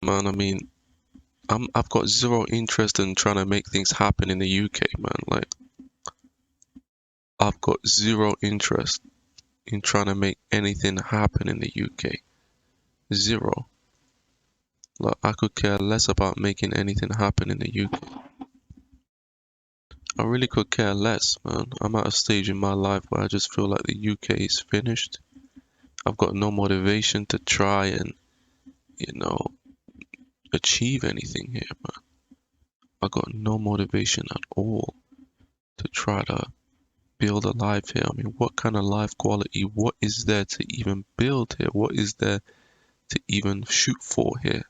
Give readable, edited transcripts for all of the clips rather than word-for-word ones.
man. I mean, I've got zero interest in trying to make things happen in the UK, man. Like, I've got zero interest in trying to make anything happen in the UK. Zero. Like, I could care less about making anything happen in the UK. I really could care less, man. I'm at a stage in my life where I just feel like the UK is finished. I've got no motivation to try and, you know, achieve anything here, man. I got no motivation at all to try to build a life here. I mean, what kind of life quality? What is there to even build here? What is there to even shoot for here?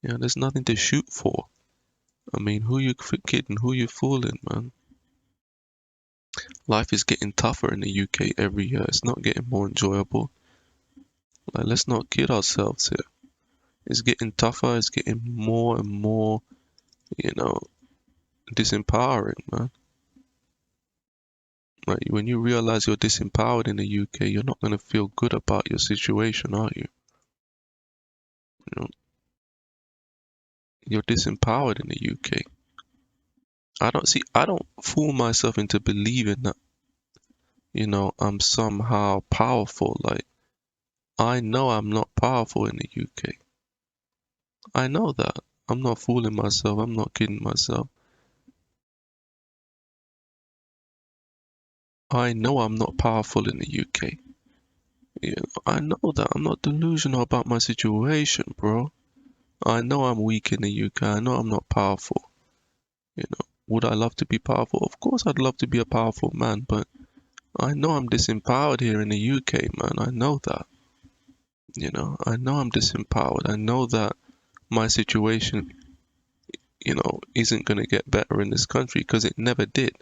There's nothing to shoot for. I mean, who you kidding? Who you fooling, man? Life is getting tougher in the UK every year. It's not getting more enjoyable. Like, let's not kid ourselves here. It's getting tougher. It's getting more and more, you know, disempowering, man. Like, when you realize you're disempowered in the UK, you're not gonna feel good about your situation, are you? You know, you're disempowered in the UK. I don't fool myself into believing that, I'm somehow powerful. Like, I know I'm not powerful in the UK. I know that. I'm not fooling myself. I'm not kidding myself. I know I'm not powerful in the UK. I know that. I'm not delusional about my situation, bro. I know I'm weak in the UK. I know I'm not powerful. Would I love to be powerful? Of course, I'd love to be a powerful man, but I know I'm disempowered here in the UK, man. I know that. I know I'm disempowered. I know that my situation, isn't going to get better in this country because it never did.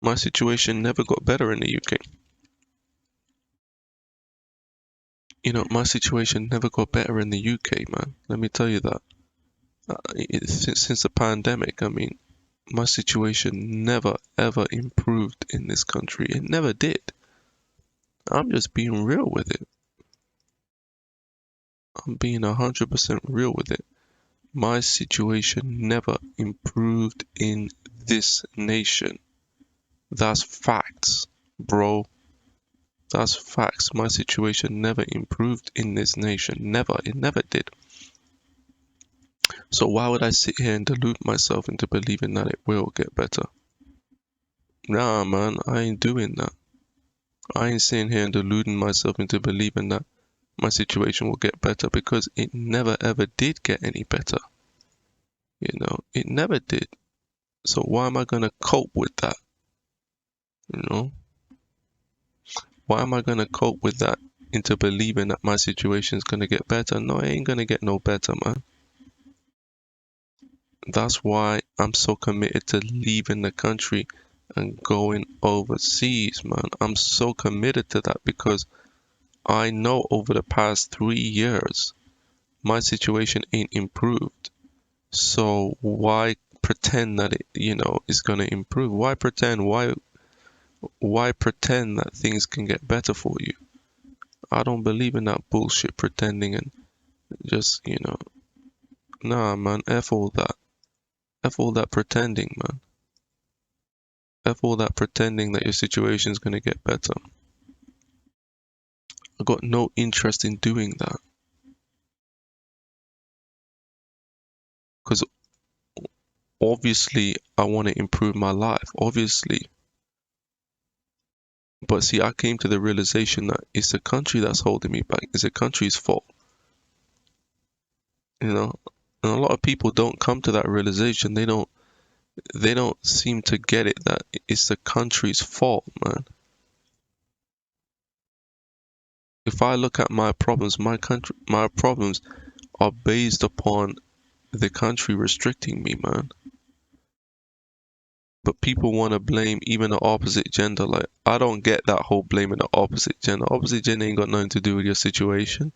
My situation never got better in the UK. My situation never got better in the UK, man. Let me tell you that. Since the pandemic, I mean, my situation never ever improved in this country. It never did. I'm just being real with it. I'm being 100% real with it. My situation never improved in this nation. That's facts, bro. That's facts. My situation never improved in this nation. Never. It never did. So why would I sit here and delude myself into believing that it will get better? Nah, man, I ain't doing that. I ain't sitting here and deluding myself into believing that my situation will get better because it never ever did get any better. It never did. So why am I gonna cope with that? You know, why am I gonna cope with that into believing that my situation is gonna get better? No, it ain't gonna get no better, man. That's why I'm so committed to leaving the country and going overseas, man. I'm so committed to that because I know over the past 3 years, my situation ain't improved. So why pretend that it, is gonna improve? Why pretend? Why pretend that things can get better for you? I don't believe in that bullshit pretending and just, nah, man, F all that. F all that pretending, man. F all that pretending that your situation's gonna get better. I got no interest in doing that. Because obviously I want to improve my life, obviously. But see, I came to the realization that it's the country that's holding me back. It's the country's fault, you know. And a lot of people don't come to that realization. They don't seem to get it that it's the country's fault, man. If I look at my problems are based upon the country restricting me, man. But people want to blame even the opposite gender. Like, I don't get that whole blaming the opposite gender. Opposite gender ain't got nothing to do with your situation.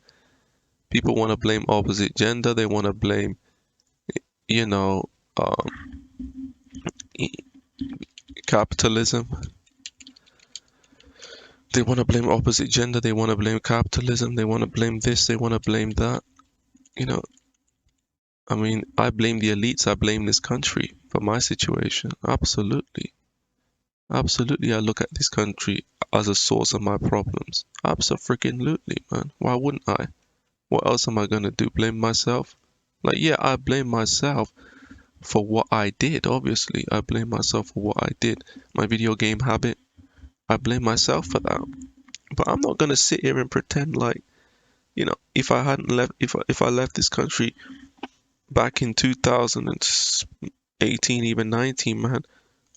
People want to blame opposite gender. They want to blame, you know, capitalism. They want to blame opposite gender, they want to blame capitalism, they want to blame this, they want to blame that. You know, I mean, I blame the elites, I blame this country for my situation. Absolutely. Absolutely, I look at this country as a source of my problems. Absolutely, man. Why wouldn't I? What else am I gonna do? Blame myself? Like, yeah, I blame myself for what I did, obviously. I blame myself for what I did. My video game habit, I blame myself for that. But I'm not gonna sit here and pretend like, if I hadn't left, if I left this country back in 2018, even 19, man,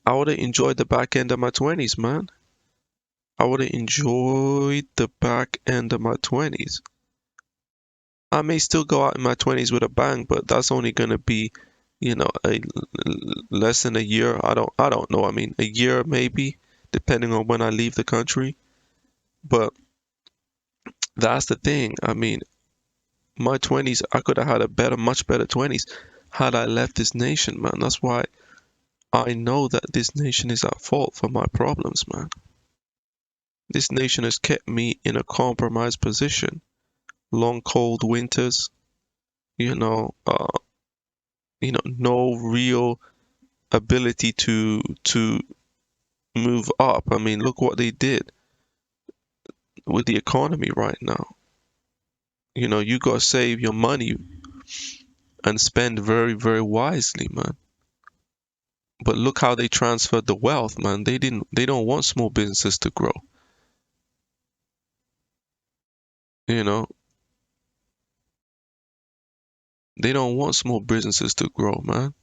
I would have enjoyed the back end of my 20s, man. I would have enjoyed the back end of my 20s. I may still go out in my 20s with a bang, but that's only gonna be, less than a year. I don't know. I mean, a year maybe, depending on when I leave the country. But that's the thing. I mean, my 20s, I could have had a better, much better 20s had I left this nation, man. That's why I know that this nation is at fault for my problems, man. This nation has kept me in a compromised position. Long cold winters, you know, uh, no real ability to move up. I mean, look what they did with the economy right now. You gotta save your money and spend very, very wisely, man. But look how they transferred the wealth, man. They don't want small businesses to grow. You know, they don't want small businesses to grow, man.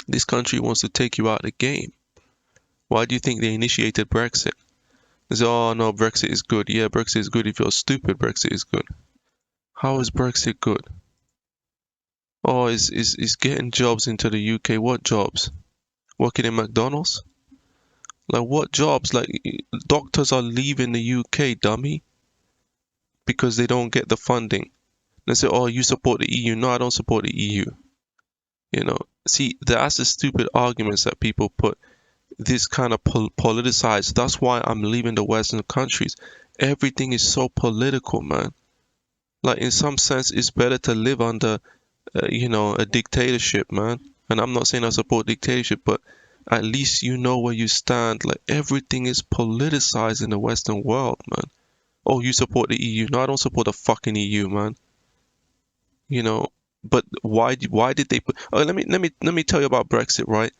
This country wants to take you out of the game. Why do you think they initiated Brexit? They say, oh no, Brexit is good. Yeah, Brexit is good if you're stupid. Brexit is good. How is Brexit good? Oh, is getting jobs into the UK. What jobs? Working in McDonald's? Like what jobs? Like doctors are leaving the UK, dummy, because they don't get the funding. They say, oh, you support the EU. No, I don't support the EU. See, that's the stupid arguments that people put. This kind of politicized. That's why I'm leaving the Western countries. Everything is so political, man. Like in some sense, it's better to live under, a dictatorship, man. And I'm not saying I support dictatorship, but at least you know where you stand. Like everything is politicized in the Western world, man. Oh, you support the EU? No, I don't support the fucking EU, man. You know, but why did they put? Oh, let me tell you about Brexit, right?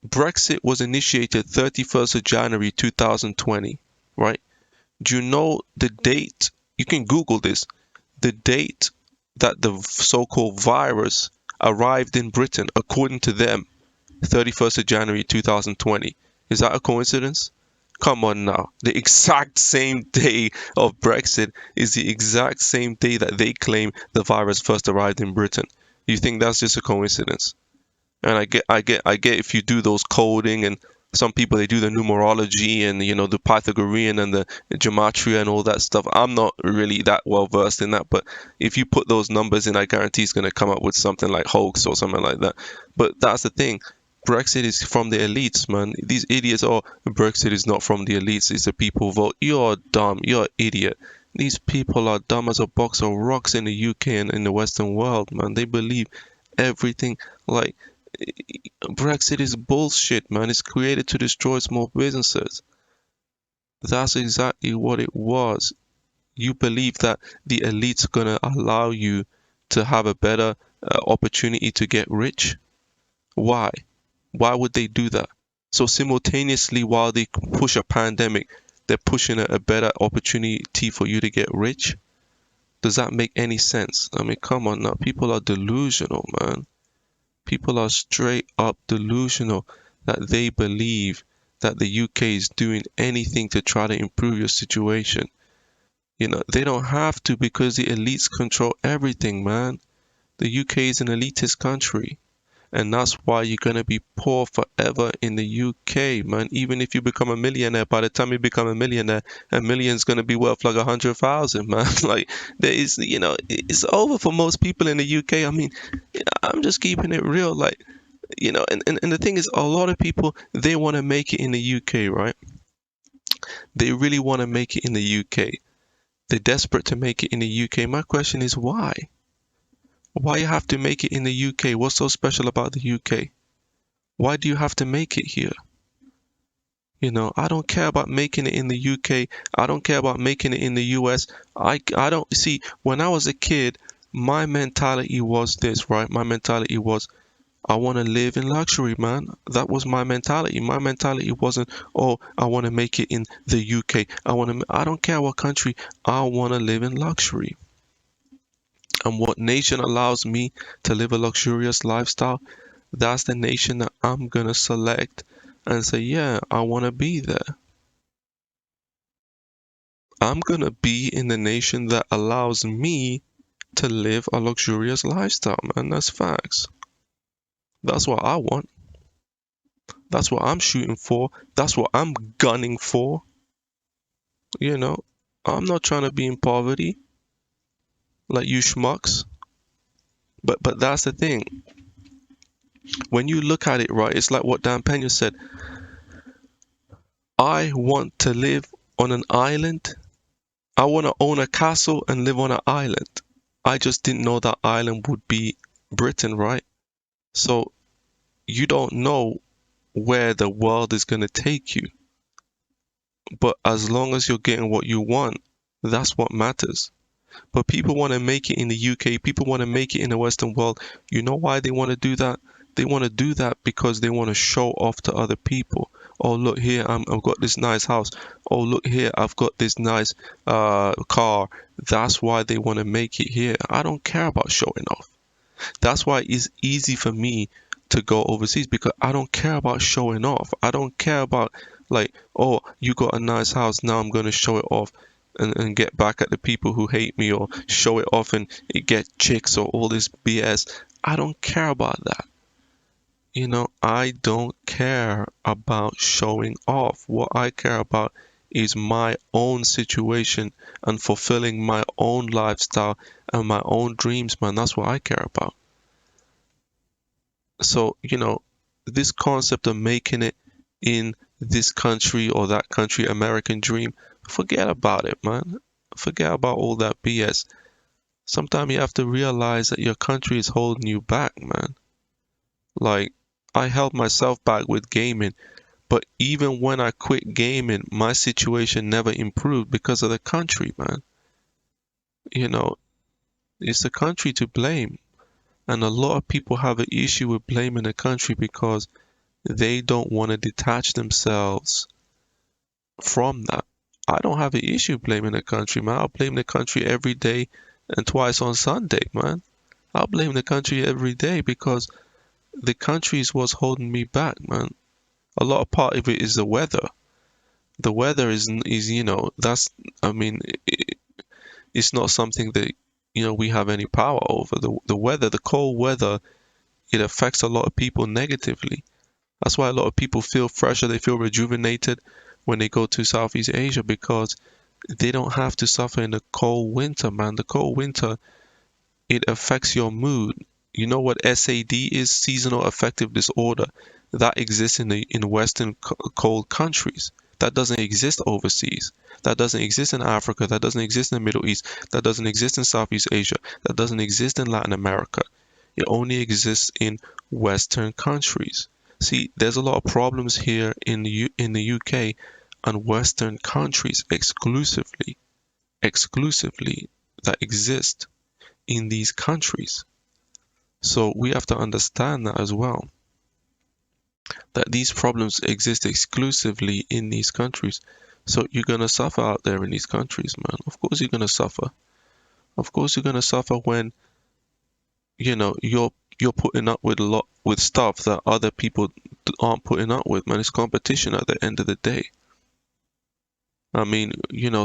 Brexit was initiated 31st of January 2020, right? Do you know the date? You can Google this. The date that the so-called virus arrived in Britain, according to them, 31st of January 2020. Is that a coincidence? Come on now. The exact same day of Brexit is the exact same day that they claim the virus first arrived in Britain. You think that's just a coincidence? And I get if you do those coding, and some people they do the numerology and the Pythagorean and the gematria and all that stuff. I'm not really that well versed in that, but if you put those numbers in, I guarantee it's going to come up with something like hoax or something like that. But that's the thing. Brexit is from the elites, man. These idiots, oh, Brexit is not from the elites, it's the people who vote. You're dumb, you're an idiot. These people are dumb as a box of rocks in the UK and in the Western world, man. They believe everything. Like, Brexit is bullshit, man. It's created to destroy small businesses. That's exactly what it was. You believe that the elite's gonna allow you to have a better opportunity to get rich? Why? Why would they do that? So simultaneously, while they push a pandemic, they're pushing a better opportunity for you to get rich? Does that make any sense? I mean, come on now. People are delusional, man. People are straight up delusional that they believe that the UK is doing anything to try to improve your situation. They don't have to, because the elites control everything, man. The UK is an elitist country. And that's why you're going to be poor forever in the UK, man. Even if you become a millionaire, by the time you become a millionaire, a million's going to be worth like 100,000, man. Like, it's over for most people in the UK. I mean, I'm just keeping it real. Like, and the thing is, a lot of people, they want to make it in the UK, right? They really want to make it in the UK. They're desperate to make it in the UK. My question is why? Why you have to make it in the UK? What's so special about the UK? Why do you have to make it here? I don't care about making it in the UK. I don't care about making it in the US. I don't see, when I was a kid, my mentality was this, right? My mentality was, I want to live in luxury, man. That was my mentality. My mentality wasn't, oh, I want to make it in the UK. I don't care what country. I want to live in luxury. And what nation allows me to live a luxurious lifestyle, that's the nation that I'm gonna select and say, yeah, I want to be there. I'm gonna be in the nation that allows me to live a luxurious lifestyle, man. That's facts. That's what I want. That's what I'm shooting for. That's what I'm gunning for. You know, I'm not trying to be in poverty like you schmucks. But that's the thing. When you look at it, right, it's like what Dan Pena said. I want to live on an island. I want to own a castle and live on an island. I just didn't know that island would be Britain, right? So you don't know where the world is going to take you. But as long as you're getting what you want, that's what matters. But people want to make it in the UK. People want to make it in the Western world. You know why they want to do that? They want to do that because they want to show off to other people. Oh, look here, I've got this nice house. Oh, look here, I've got this nice car. That's why they want to make it here. I don't care about showing off. That's why it's easy for me to go overseas because I don't care about showing off. I don't care about like, oh, you got a nice house, now I'm going to show it off and get back at the people who hate me or show it off and it get chicks or all this BS. I don't care about that. I don't care about showing off. What I care about is my own situation and fulfilling my own lifestyle and my own dreams, man. That's what I care about. So, this concept of making it in this country or that country, American dream, forget about it, man. Forget about all that BS. Sometimes you have to realize that your country is holding you back, man. Like, I held myself back with gaming, but even when I quit gaming, my situation never improved because of the country, man. You know, it's the country to blame. And a lot of people have an issue with blaming the country because they don't want to detach themselves from that. I don't have an issue blaming the country, man. I'll blame the country every day and twice on Sunday, man. I'll blame the country every day because the country is what's holding me back, man. A lot of part of it is the weather. The weather is that's, I mean, it's not something that, we have any power over. The weather, the cold weather, it affects a lot of people negatively. That's why a lot of people feel fresher, they feel rejuvenated when they go to Southeast Asia because they don't have to suffer in the cold winter, man. The cold winter, it affects your mood. You know what SAD is? Seasonal affective disorder. That exists in Western cold countries. That doesn't exist overseas. That doesn't exist in Africa. That doesn't exist in the Middle East. That doesn't exist in Southeast Asia. That doesn't exist in Latin America. It only exists in Western countries. See, there's a lot of problems here in the UK and Western countries exclusively that exist in these countries. So we have to understand that as well, that these problems exist exclusively in these countries. So you're gonna suffer out there in these countries, man. Of course you're gonna suffer. Of course you're gonna suffer when you're putting up with a lot with stuff that other people aren't putting up with, man. It's competition at the end of the day. I mean,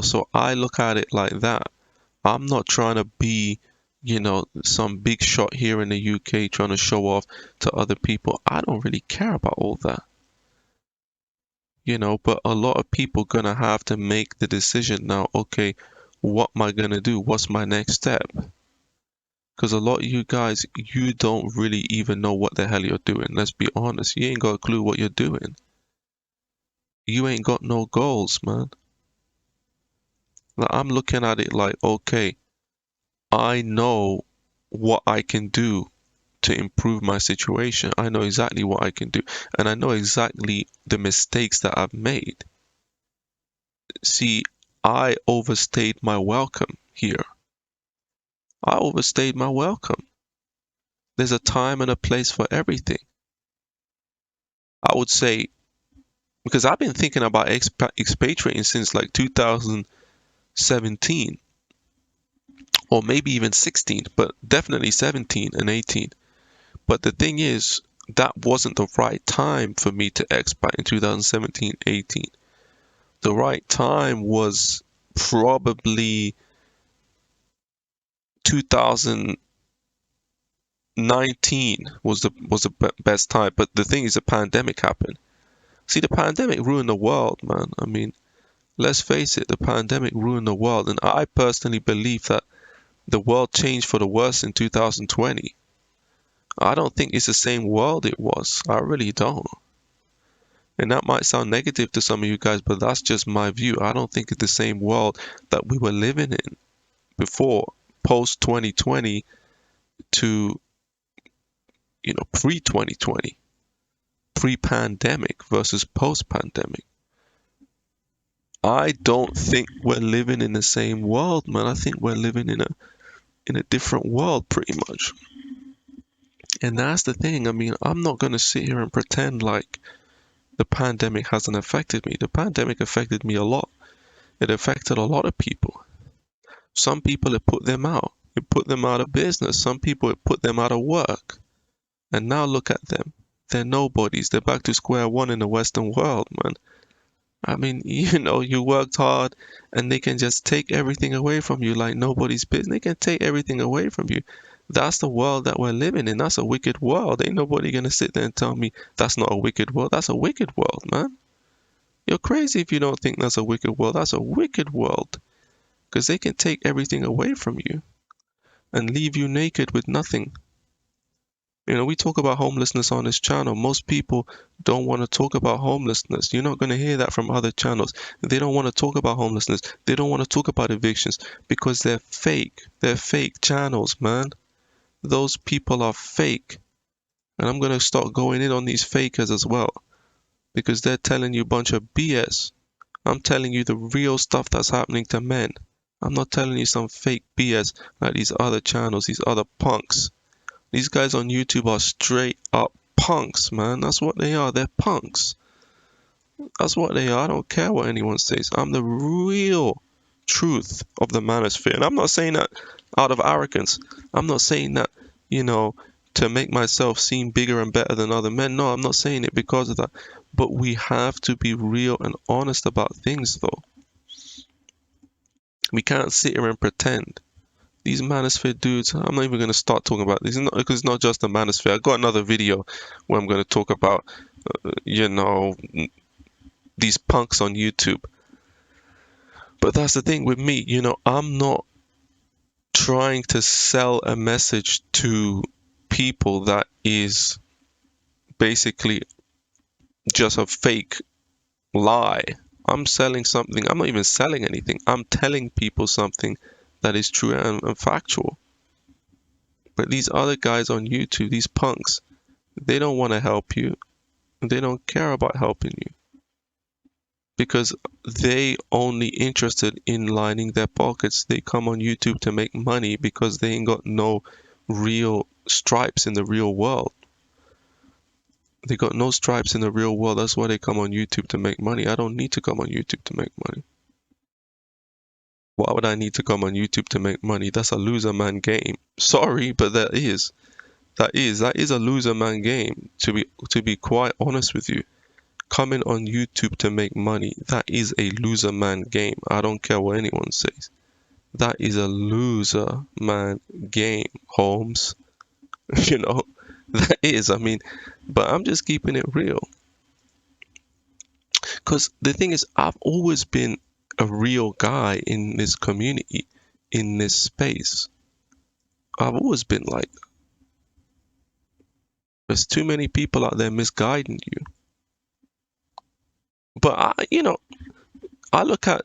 so I look at it like that. I'm not trying to be, some big shot here in the UK trying to show off to other people. I don't really care about all that. But a lot of people gonna have to make the decision now, okay, what am I gonna do? What's my next step? Because a lot of you guys, you don't really even know what the hell you're doing. Let's be honest. You ain't got a clue what you're doing. you ain't got no goals, man. Like, I'm looking at it like, okay, I know what I can do to improve my situation. I know exactly what I can do, and I know exactly the mistakes that I've made. See, I overstayed my welcome here. I overstayed my welcome. There's a time and a place for everything. I would say, because I've been thinking about expatriating since like 2017, or maybe even 16, but definitely 17 and 18. But the thing is, that wasn't the right time for me to expat in 2017, 18. The right time was probably 2019 was the best time. But the thing is, the pandemic happened. See, the pandemic ruined the world, man. I mean, let's face it, the pandemic ruined the world, and I personally believe that the world changed for the worse in 2020. I don't think it's the same world it was. I really don't. And that might sound negative to some of you guys, but that's just my view. I don't think it's the same world that we were living in before, post 2020 to, pre 2020, pre pandemic versus post pandemic. I don't think we're living in the same world, man. I think we're living in a different world pretty much. And that's the thing. I mean, I'm not going to sit here and pretend like the pandemic hasn't affected me. The pandemic affected me a lot. It affected a lot of people. Some people, it put them out. It put them out of business. Some people, it put them out of work. And now look at them. They're nobodies. They're back to square one in the Western world, man. I mean, you worked hard and they can just take everything away from you like nobody's business. They can take everything away from you. That's the world that we're living in. That's a wicked world. Ain't nobody gonna sit there and tell me that's not a wicked world. That's a wicked world, man. You're crazy if you don't think that's a wicked world. That's a wicked world. Because they can take everything away from you and leave you naked with nothing. We talk about homelessness on this channel. Most people don't want to talk about homelessness. You're not going to hear that from other channels. They don't want to talk about homelessness. They don't want to talk about evictions because they're fake. They're fake channels, man. Those people are fake. And I'm going to start going in on these fakers as well because they're telling you a bunch of BS. I'm telling you the real stuff that's happening to men. I'm not telling you some fake BS like these other channels, these other punks. These guys on YouTube are straight up punks, man. That's what they are. They're punks. That's what they are. I don't care what anyone says. I'm the real truth of the manosphere. And I'm not saying that out of arrogance. I'm not saying that, to make myself seem bigger and better than other men. No, I'm not saying it because of that. But we have to be real and honest about things, though. We can't sit here and pretend. These manosphere dudes, I'm not even going to start talking about this because it's not just the manosphere. I got another video where I'm going to talk about, these punks on YouTube. But that's the thing with me, I'm not trying to sell a message to people that is basically just a fake lie. I'm selling something. I'm not even selling anything. I'm telling people something that is true and factual. But these other guys on YouTube, these punks, they don't want to help you. They don't care about helping you. Because they only interested in lining their pockets. They come on YouTube to make money because they ain't got no real stripes in the real world. They got no stripes in the real world. That's why they come on YouTube to make money. I don't need to come on YouTube to make money. Why would I need to come on YouTube to make money? That's a loser man game. Sorry, but that is a loser man game, to be quite honest with you. Coming on YouTube to make money, that is a loser man game. I don't care what anyone says. That is a loser man game, Holmes. That is, but I'm just keeping it real. Because the thing is, I've always been a real guy in this community, in this space. I've always been like, there's too many people out there misguiding you. But I look at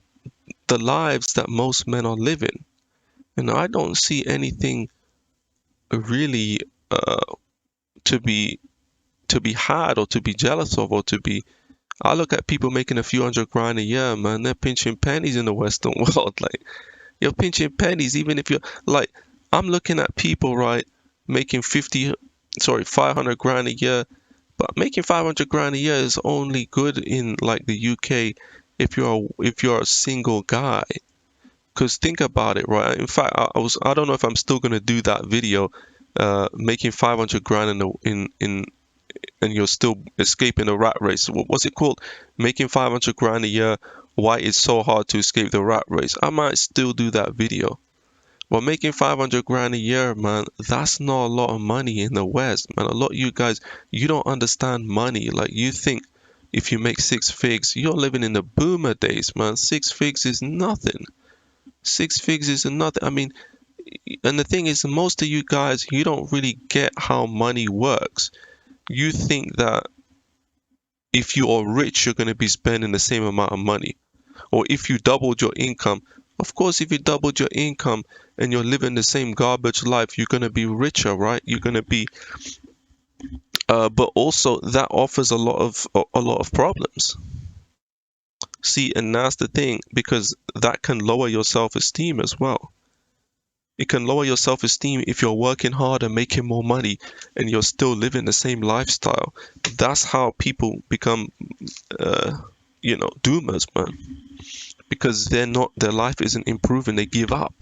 the lives that most men are living, and I don't see anything really to be had or to be jealous of or to be. I look at people making a few hundred grand a year, man. They're pinching pennies in the Western world. Like, you're pinching pennies, even if you're like, I'm looking at people, right, making 500 grand a year, but making 500 grand a year is only good in like the UK if you're a single guy. Because think about it, right? In fact, I don't know if I'm still gonna do that video, making 500 grand in and you're still escaping the rat race. What's it called? Making 500 grand a year. Why it's so hard to escape the rat race? I might still do that video. But making 500 grand a year, man, that's not a lot of money in the West, man. A lot of you guys, you don't understand money. Like, you think if you make six figs, you're living in the boomer days, man. Six figs is nothing. Six figs is nothing. I mean, and the thing is, most of you guys, you don't really get how money works. You think that if you are rich, you're going to be spending the same amount of money. Or if you doubled your income, of course, if you doubled your income and you're living the same garbage life, you're going to be richer, right? You're going to be, but also that offers a lot of problems. See, and that's the thing, because that can lower your self-esteem as well. It can lower your self-esteem if you're working hard and making more money and you're still living the same lifestyle. That's how people become, uh, doomers, man. Because their life isn't improving, they give up.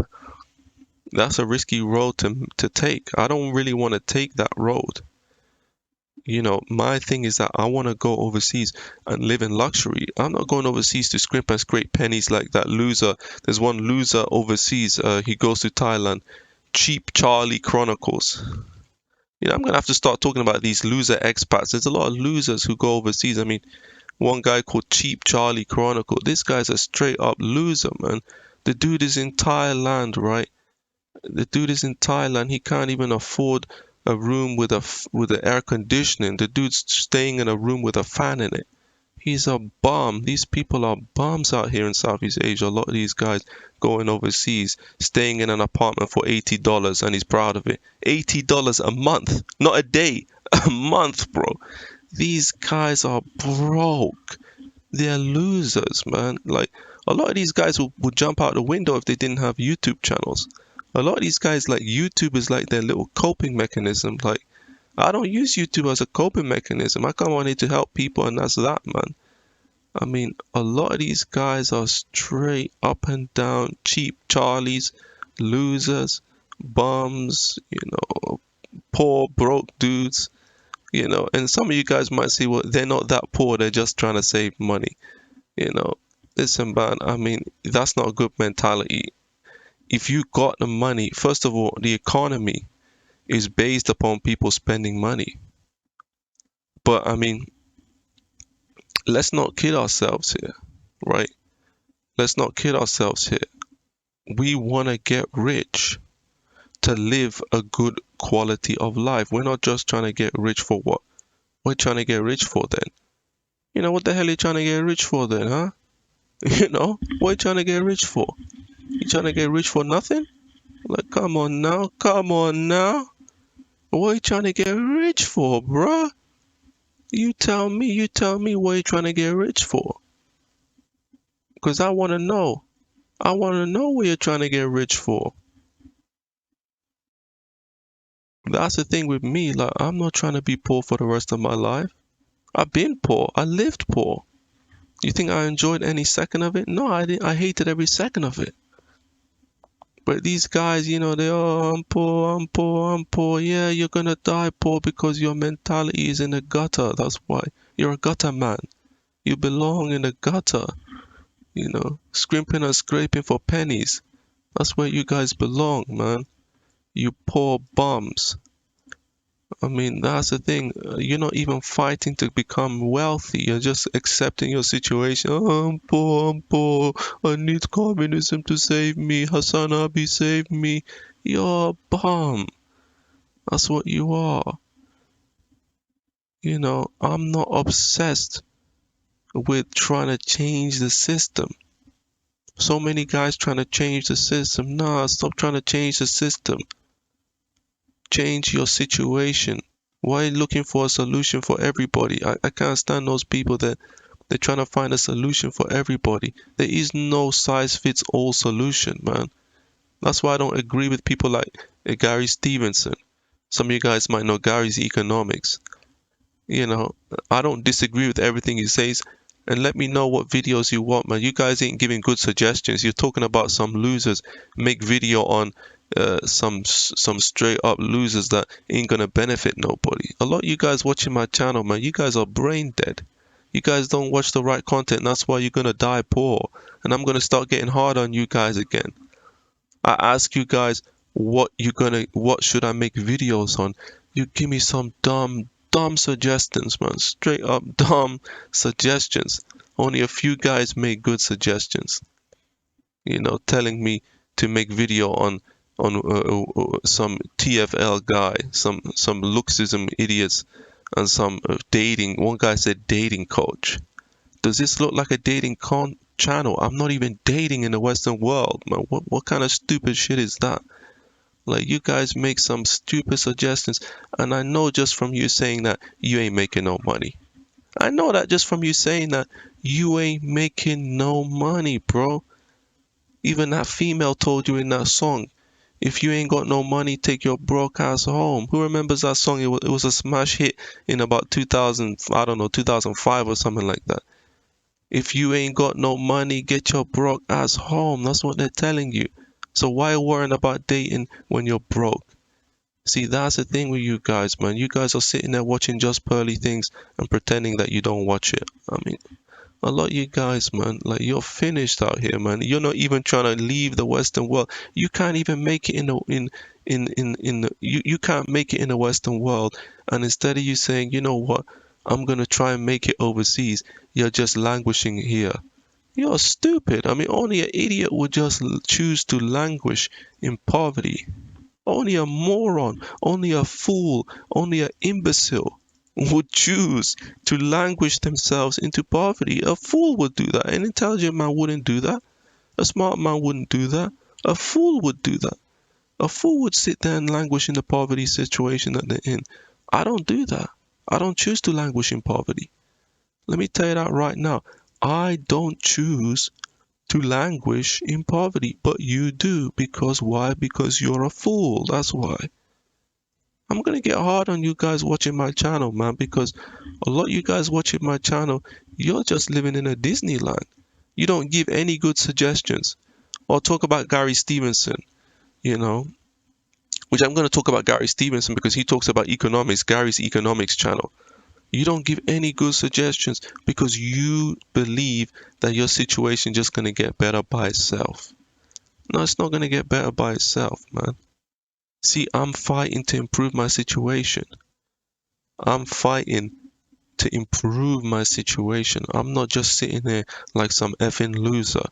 That's a risky road to take. I don't really want to take that road. My thing is that I want to go overseas and live in luxury. I'm not going overseas to scrimp and scrape pennies like that loser. There's one loser overseas. He goes to Thailand. Cheap Charlie Chronicles. I'm gonna have to start talking about these loser expats. There's a lot of losers who go overseas. I mean, one guy called Cheap Charlie Chronicle. This guy's a straight up loser, man. The dude is in Thailand, right? The dude is in Thailand. He can't even afford a room with a air conditioning. The dude's staying in a room with a fan in it. He's a bum. These people are bums out here in Southeast Asia. A lot of these guys going overseas, staying in an apartment for $80, and he's proud of it. $80 a month, not a day, a month, bro. These guys are broke. They're losers, man. Like, a lot of these guys would jump out the window if they didn't have YouTube channels. A lot of these guys, like, YouTube is like their little coping mechanism. Like, I don't use YouTube as a coping mechanism. I come on here to help people, and that's that, man. I mean, a lot of these guys are straight up and down cheap Charlies, losers, bums, poor, broke dudes, and some of you guys might say, well, they're not that poor, they're just trying to save money, you know. Listen, man, I mean, that's not a good mentality. If you got the money, first of all, the economy is based upon people spending money. But I mean, let's not kid ourselves here, right? Let's not kid ourselves here. We want to get rich to live a good quality of life. We're not just trying to get rich for what? We're trying to get rich for then. What the hell are you trying to get rich for then, huh? What are you trying to get rich for? You trying to get rich for nothing? Like, come on now, come on now. What are you trying to get rich for, bruh? You tell me what you're trying to get rich for. Because I want to know. I want to know what you're trying to get rich for. That's the thing with me. Like, I'm not trying to be poor for the rest of my life. I've been poor. I lived poor. You think I enjoyed any second of it? No, I didn't. I hated every second of it. But these guys, I'm poor, I'm poor, I'm poor. Yeah, you're gonna die poor because your mentality is in the gutter. That's why. You're a gutter man. You belong in the gutter. Scrimping and scraping for pennies. That's where you guys belong, man. You poor bums. I mean, that's the thing. You're not even fighting to become wealthy. You're just accepting your situation. Oh, I'm poor, I'm poor. I need communism to save me. Hassan Abi, save me. You're a bum. That's what you are. I'm not obsessed with trying to change the system. So many guys trying to change the system. Nah, stop trying to change the system. Change your situation. Why are you looking for a solution for everybody? I can't stand those people that they're trying to find a solution for everybody. There is no size fits all solution, man. That's why I don't agree with people like Gary Stevenson. Some of you guys might know Gary's economics. You know, I don't disagree with everything he says. And let me know what videos you want, man. You guys ain't giving good suggestions. You're talking about some losers. Make video on some straight up losers that ain't gonna benefit nobody. A lot of you guys watching my channel, man, you guys are brain dead. You guys don't watch the right content. And that's why you're gonna die poor. And I'm gonna start getting hard on you guys again. I ask you guys what should I make videos on? You give me some dumb suggestions, man. Straight up dumb suggestions. Only a few guys make good suggestions. Telling me to make video on some TFL guy, some Luxism idiots, and some dating. One guy said dating coach. Does this look like a dating channel? I'm not even dating in the Western world, man. What kind of stupid shit is that? Like, you guys make some stupid suggestions, and I know just from you saying that you ain't making no money. I know that just from you saying that you ain't making no money, bro. Even that female told you in that song, if you ain't got no money, take your broke ass home. Who remembers that song? It was a smash hit in about 2000, I don't know, 2005 or something like that. If you ain't got no money, get your broke ass home. That's what they're telling you. So why worrying about dating when you're broke? See, that's the thing with you guys, man. You guys are sitting there watching Just Pearly Things and pretending that you don't watch it. I mean, a lot of you guys, man, like, you're finished out here, man. You're not even trying to leave the Western world. You can't even make it you can't make it in the Western world. And instead of you saying, you know what, I'm gonna try and make it overseas, you're just languishing here. You're stupid. I mean, only an idiot would just choose to languish in poverty. Only a moron, only a fool, only an imbecile would choose to languish themselves into poverty. A fool would do that. An intelligent man wouldn't do that. A smart man wouldn't do that. A fool would do that. A fool would sit there and languish in the poverty situation that they're in. I don't do that. I don't choose to languish in poverty. Let me tell you that right now. I don't choose to languish in poverty, but you do. Because why? Because you're a fool. That's why. I'm gonna get hard on you guys watching my channel, man, because a lot of you guys watching my channel, you're just living in a Disneyland. You don't give any good suggestions. Or talk about Gary Stevenson, you know, which I'm gonna talk about Gary Stevenson because he talks about economics, Gary's economics channel. You don't give any good suggestions because you believe that your situation just gonna get better by itself. No, it's not gonna get better by itself, man. See, I'm fighting to improve my situation. I'm fighting to improve my situation. I'm not just sitting there like some effing loser,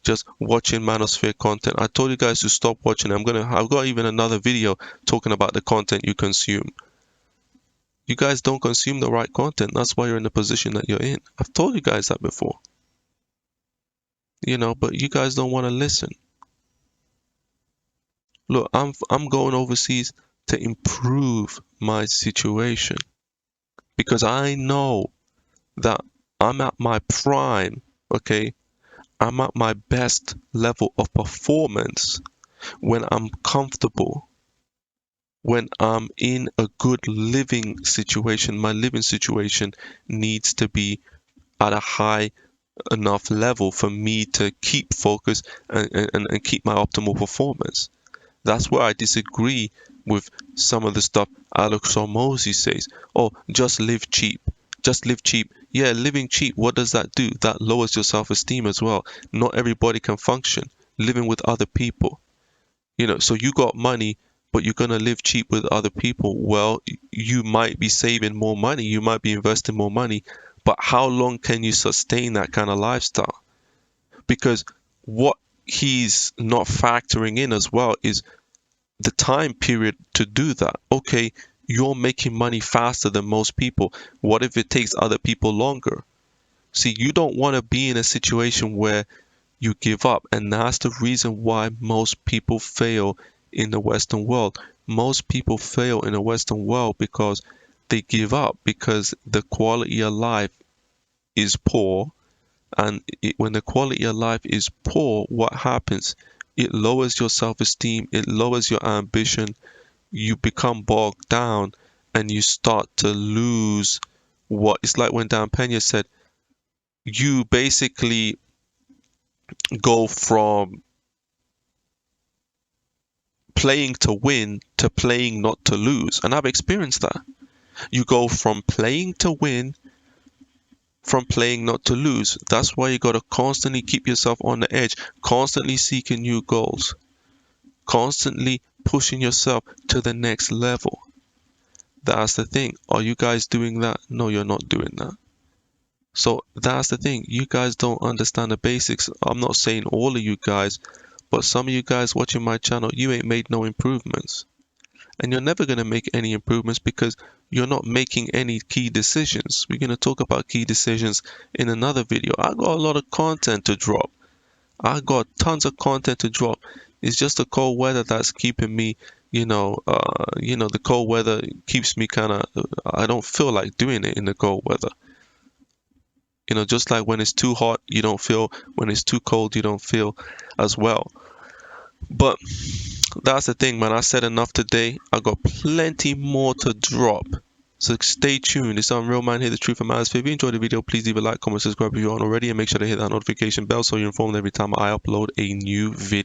just watching Manosphere content. I told you guys to stop watching. I've got even another video talking about the content you consume. You guys don't consume the right content. That's why you're in the position that you're in. I've told you guys that before. But you guys don't want to listen. Look, I'm going overseas to improve my situation because I know that I'm at my prime, okay? I'm at my best level of performance when I'm comfortable, when I'm in a good living situation. My living situation needs to be at a high enough level for me to keep focus and keep my optimal performance. That's where I disagree with some of the stuff Alex Hormozy says. Oh, just live cheap. Just live cheap. Yeah, living cheap, what does that do? That lowers your self-esteem as well. Not everybody can function living with other people. So you got money, but you're going to live cheap with other people. Well, you might be saving more money. You might be investing more money. But how long can you sustain that kind of lifestyle? Because what he's not factoring in as well is the time period to do that. Okay, you're making money faster than most people. What if it takes other people longer? See, you don't want to be in a situation where you give up, and that's the reason why most people fail in the Western world. Most people fail in the Western world because they give up, because the quality of life is poor. And when the quality of life is poor, what happens? It lowers your self-esteem, it lowers your ambition, you become bogged down, and you start to lose what it's like when Dan Pena said, you basically go from playing to win to playing not to lose. And I've experienced that. You go from playing to win, from playing not to lose. That's why you got to constantly keep yourself on the edge, constantly seeking new goals, constantly pushing yourself to the next level. That's the thing. Are you guys doing that? No, you're not doing that. So that's the thing. You guys don't understand the basics. I'm not saying all of you guys, but some of you guys watching my channel, you ain't made no improvements. And you're never going to make any improvements because you're not making any key decisions. We're going to talk about key decisions in another video. I got a lot of content to drop. I got tons of content to drop. It's just the cold weather that's keeping me, the cold weather keeps me kind of, I don't feel like doing it in the cold weather. Just like when it's too hot, you don't feel, when it's too cold, you don't feel as well. But that's the thing, man. I said enough today. I got plenty more to drop. So stay tuned. It's Unreal Man here, the truth of matters. If you enjoyed the video, please leave a like, comment, subscribe if you aren't already, and make sure to hit that notification bell so you're informed every time I upload a new video.